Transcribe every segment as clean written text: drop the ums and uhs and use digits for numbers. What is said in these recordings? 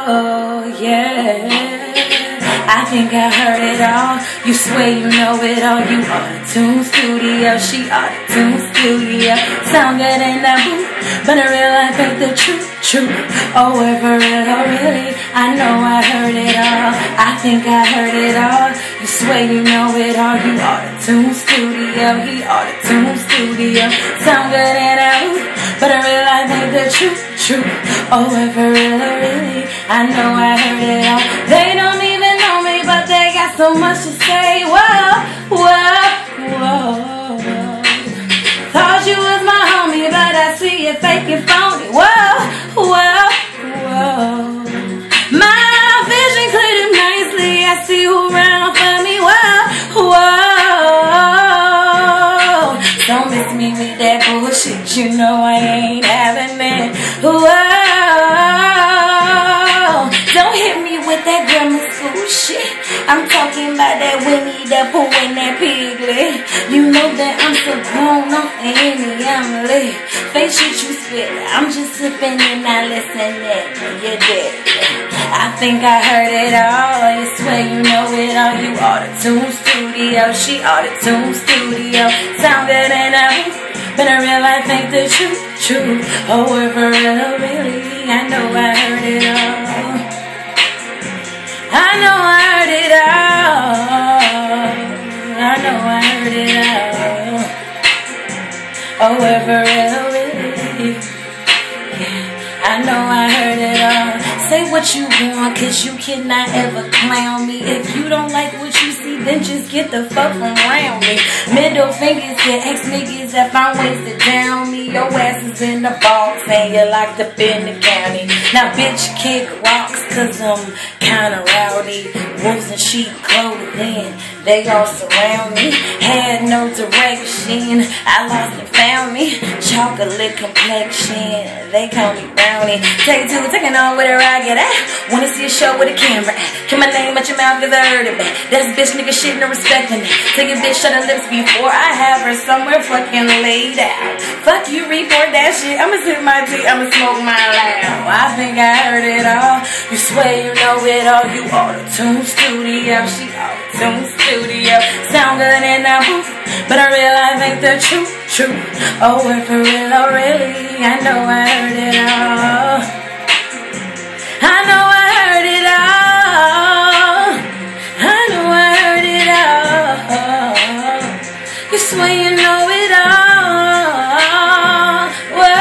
Oh, yeah. I think I heard it all. You swear you know it all. You Autotune Studio. She Autotune Studio. Sound good in that booth, but in real life ain't the truth. Oh, for real, oh really? I know I heard it all. I think I heard it all. You swear you know it all. You Autotune Studio. He Autotune Studio. Sound good in that booth, but in real life ain't the truth. Oh, for real, oh really? I know I heard it all. They don't even know me, but they got so much to say. Whoa. Thought you was my homie, but I see you fake and phony. Whoa. My vision cleared up nicely. I see who ran for me. Whoa. Don't miss me with that bullshit. You know I ain't having it. Whoa. Don't hit me with that grammar school shit. I'm talking about that Winnie the Pooh and that Piglet. You know that I'm so grown up and I'm lit. Fake shit you spit, I'm just sipping and I listen in. You're dead. I think I heard it all. You swear you know it all. You Autotune Studio. She Autotune Studio. Sound good in a booth, but in real life ain't the truth. Oh, for real, really? I know I heard it all. I know I heard it all. I know I heard it all. Oh, for real, really? Yeah, I know I heard it all. Say what you want, cause you cannot ever clown me. If you don't like what you see, then just get the fuck from around me. Middle fingers to ex-niggas that find ways to down me. Your ass is in the box and you're locked up in the county. Now bitch kick rocks cause I'm kinda rowdy. Wolves in sheep clothing, they all surround me. Had no direction, I lost and found me. Chocolate complexion, they call me brownie. Take two, taking on with a rocket. Wanna see a show with a camera. Keep my name out your mouth cause I heard it back. That's bitch nigga shit, no respecting it. Take your bitch shut her lips before I have her somewhere fucking laid out. Fuck you, report that shit. I'ma sip my tea, I'ma smoke my loud. I think I heard it all. You swear you know it all. You Autotune Studio. She Autotune Studio. Sound good in that booth, but in real life ain't the truth. Oh, for real, oh really? I know I heard it all. I know I heard it all. I know I heard it all. You swear you know it all. Whoa.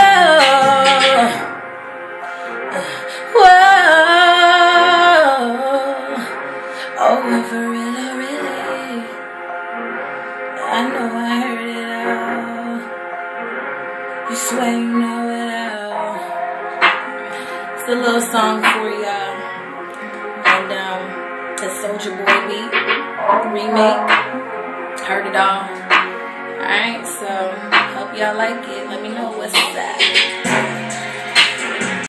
Oh, for real, oh really? I know I heard it all. You swear you know it all. It's a little song for y'all. And the Soulja Boy beat, remake. Heard it all. Alright, so hope y'all like it. Let me know what's that.